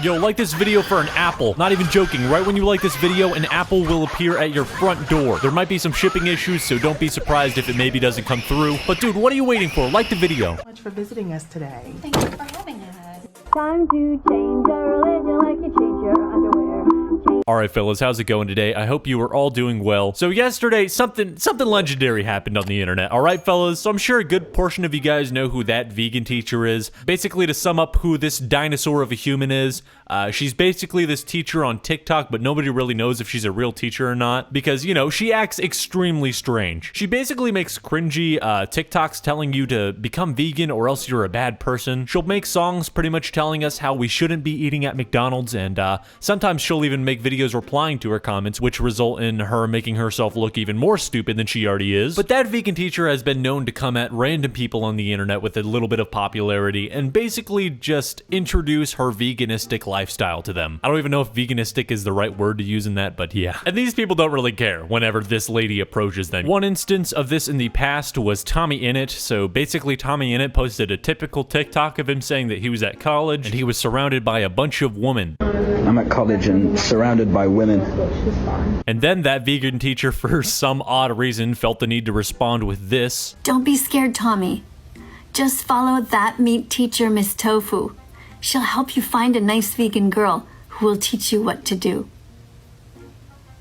Yo, like this video for an apple. Not even joking. Right when you like this video, an apple will appear at your front door. There might be some shipping issues, so don't be surprised if it maybe doesn't come through. But dude, what are you waiting for? Like the video. Thank you so much for visiting us today. Thank you for having us. Time to change your religion like you change your underwear. Alright fellas, how's it going today? I hope you are all doing well. So yesterday, something legendary happened on the internet. Alright fellas, so I'm sure a good portion of you guys know who that vegan teacher is. Basically, to sum up who this dinosaur of a human is, she's basically this teacher on TikTok, but nobody really knows if she's a real teacher or not, because, you know, she acts extremely strange. She basically makes cringy TikToks telling you to become vegan or else you're a bad person. She'll make songs pretty much telling us how we shouldn't be eating at McDonald's, and sometimes she'll even make videos replying to her comments, which result in her making herself look even more stupid than she already is. But that vegan teacher has been known to come at random people on the internet with a little bit of popularity and basically just introduce her veganistic lifestyle to them. I don't even know if veganistic is the right word to use in that, but yeah. And these people don't really care whenever this lady approaches them. One instance of this in the past was Tommy Innit. So basically Tommy Innit posted a typical TikTok of him saying that he was at college and he was surrounded by a bunch of women. I'm at college and surrounded by women. And then that vegan teacher, for some odd reason, felt the need to respond with this. Don't be scared, Tommy. Just follow that meat teacher, Miss Tofu. She'll help you find a nice vegan girl who will teach you what to do.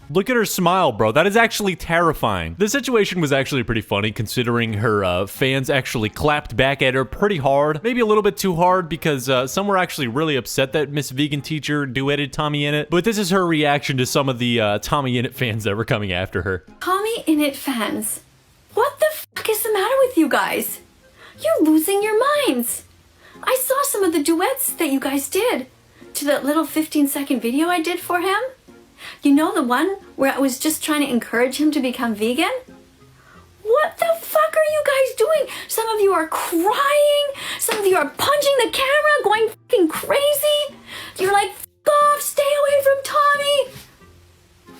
Look at her smile, bro. That is actually terrifying. The situation was actually pretty funny considering her fans actually clapped back at her pretty hard. Maybe a little bit too hard because some were actually really upset that Miss Vegan Teacher duetted Tommy Innit. But this is her reaction to some of the Tommy Innit fans that were coming after her. Tommy Innit fans, what the fuck is the matter with you guys? You're losing your minds. I saw some of the duets that you guys did to that little 15-second video I did for him. You know, the one where I was just trying to encourage him to become vegan? What the fuck are you guys doing? Some of you are crying. Some of you are punching the camera, going fucking crazy. You're like, f off, stay away from Tommy.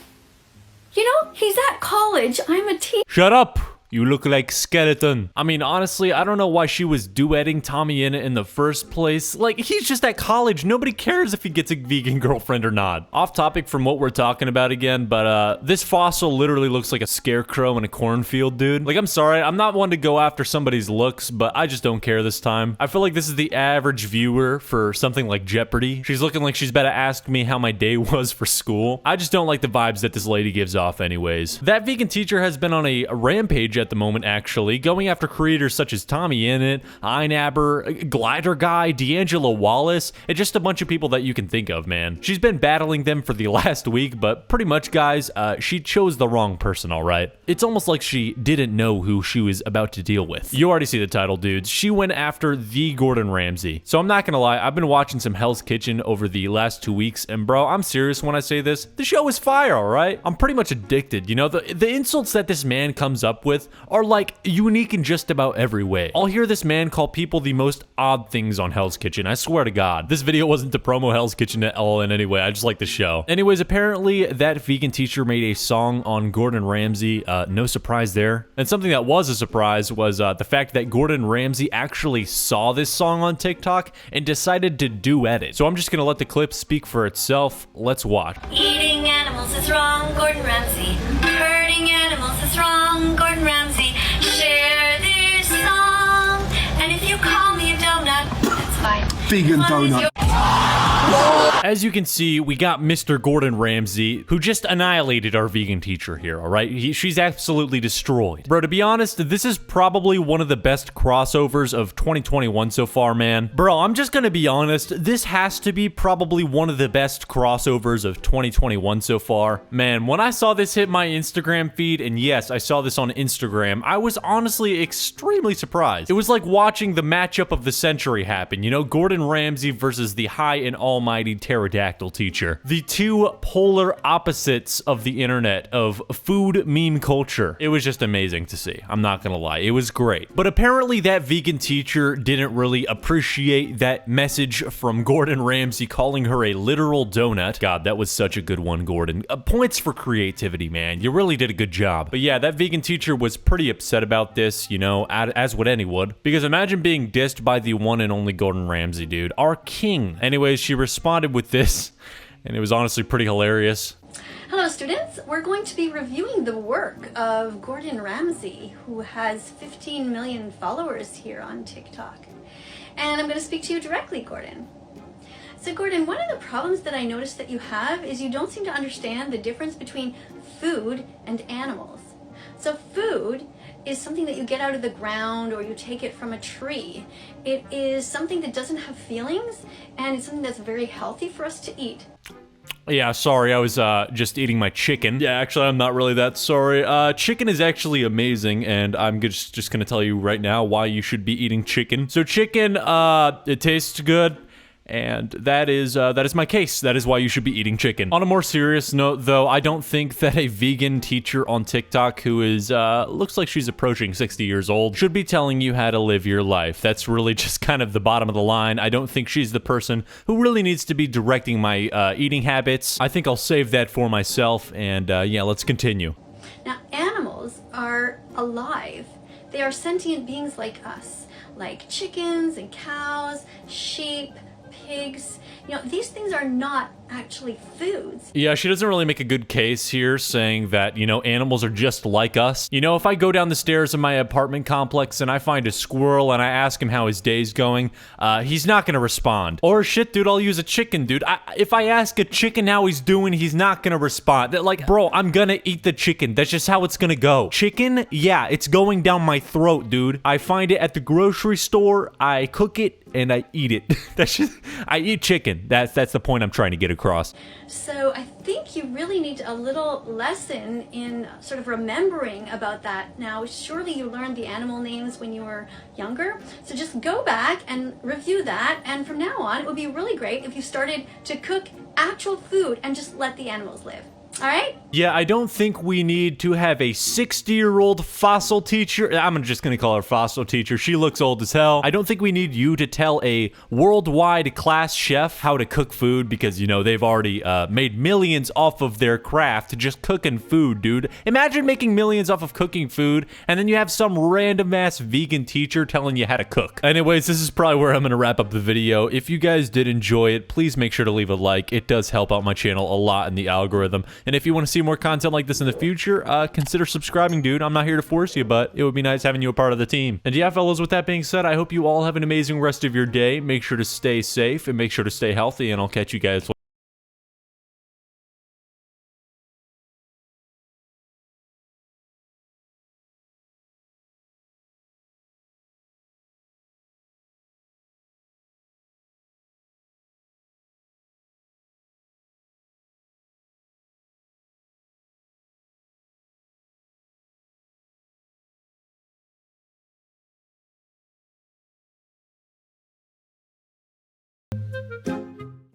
You know, he's at college. I'm a teacher. Shut up! You look like skeleton. I mean, honestly, I don't know why she was duetting Tommy Innit in the first place. Like, he's just at college. Nobody cares if he gets a vegan girlfriend or not. Off topic from what we're talking about again, but this fossil literally looks like a scarecrow in a cornfield, dude. Like, I'm sorry, I'm not one to go after somebody's looks, but I just don't care this time. I feel like this is the average viewer for something like Jeopardy. She's looking like she's about to ask me how my day was for school. I just don't like the vibes that this lady gives off anyways. That vegan teacher has been on a rampage at the moment, actually, going after creators such as Tommy Innit, Einabber, Glider Guy, D'Angelo Wallace, and just a bunch of people that you can think of, man. She's been battling them for the last week, but pretty much, guys, she chose the wrong person, alright? It's almost like she didn't know who she was about to deal with. You already see the title, dudes. She went after the Gordon Ramsay. So I'm not gonna lie, I've been watching some Hell's Kitchen over the last 2 weeks, and bro, I'm serious when I say this. The show is fire, alright? I'm pretty much addicted, you know? The insults that this man comes up with are like unique in just about every way. I'll hear this man call people the most odd things on Hell's Kitchen. I swear to God. This video wasn't to promo Hell's Kitchen at all in any way. I just like the show. Anyways, apparently that vegan teacher made a song on Gordon Ramsay. No surprise there. And something that was a surprise was the fact that Gordon Ramsay actually saw this song on TikTok and decided to duet it. So I'm just gonna let the clip speak for itself. Let's watch. Eating animals is wrong, Gordon Ramsay. Hurting animals is wrong, Gordon Ramsay. Share this song, and if you call me a donut, that's fine. Vegan donut. As you can see, we got Mr. Gordon Ramsay, who just annihilated our vegan teacher here, alright? She's absolutely destroyed. Bro, to be honest, this is probably one of the best crossovers of 2021 so far, man. Bro, I'm just gonna be honest, this has to be probably one of the best crossovers of 2021 so far. Man, when I saw this hit my Instagram feed, and yes, I saw this on Instagram, I was honestly extremely surprised. It was like watching the matchup of the century happen, you know? Gordon Ramsay versus the high and almighty pterodactyl teacher. The two polar opposites of the internet of food meme culture. It was just amazing to see. I'm not gonna lie. It was great. But apparently that vegan teacher didn't really appreciate that message from Gordon Ramsay calling her a literal donut. God, that was such a good one, Gordon. Points for creativity, man. You really did a good job. But yeah, that vegan teacher was pretty upset about this, you know, as would anyone. Because imagine being dissed by the one and only Gordon Ramsay, dude. Our king. Anyways, she responded with with this, and it was honestly pretty hilarious. Hello students, we're going to be reviewing the work of Gordon Ramsay, who has 15 million followers here on TikTok. And I'm going to speak to you directly, Gordon. So Gordon, one of the problems that I noticed that you have is you don't seem to understand the difference between food and animals. So food is something that you get out of the ground or you take it from a tree. It is something that doesn't have feelings, and it's something that's very healthy for us to eat. Yeah, sorry, I was just eating my chicken. Yeah, actually, I'm not really that sorry. Chicken is actually amazing, and I'm just gonna tell you right now why you should be eating chicken. So chicken, it tastes good. And that is my case. That is why you should be eating chicken. On a more serious note, though, I don't think that a vegan teacher on TikTok who is, looks like she's approaching 60 years old should be telling you how to live your life. That's really just kind of the bottom of the line. I don't think she's the person who really needs to be directing my eating habits. I think I'll save that for myself, and yeah, let's continue. Now, animals are alive. They are sentient beings like us, like chickens and cows, sheep, pigs. You know, these things are not actually foods. Yeah, she doesn't really make a good case here saying that, you know, animals are just like us. You know, if I go down the stairs in my apartment complex and I find a squirrel and I ask him how his day's going, he's not gonna respond. Or shit, dude, I'll use a chicken, dude. If I ask a chicken how he's doing, he's not gonna respond. Like, bro, I'm gonna eat the chicken. That's just how it's gonna go. Chicken, yeah, it's going down my throat, dude. I find it at the grocery store, I cook it, and I eat it. That's just, I eat chicken. That's the point I'm trying to get across. So I think you really need a little lesson in sort of remembering about that. Now, surely you learned the animal names when you were younger. So just go back and review that. And from now on, it would be really great if you started to cook actual food and just let the animals live. All right? Yeah, I don't think we need to have a 60-year-old fossil teacher. I'm just gonna call her fossil teacher. She looks old as hell. I don't think we need you to tell a worldwide class chef how to cook food because, you know, they've already made millions off of their craft just cooking food, dude. Imagine making millions off of cooking food and then you have some random-ass vegan teacher telling you how to cook. Anyways, this is probably where I'm gonna wrap up the video. If you guys did enjoy it, please make sure to leave a like. It does help out my channel a lot in the algorithm. And if you want to see more content like this in the future, consider subscribing, dude. I'm not here to force you, but it would be nice having you a part of the team. And yeah, fellas, with that being said, I hope you all have an amazing rest of your day. Make sure to stay safe and make sure to stay healthy, and I'll catch you guys later.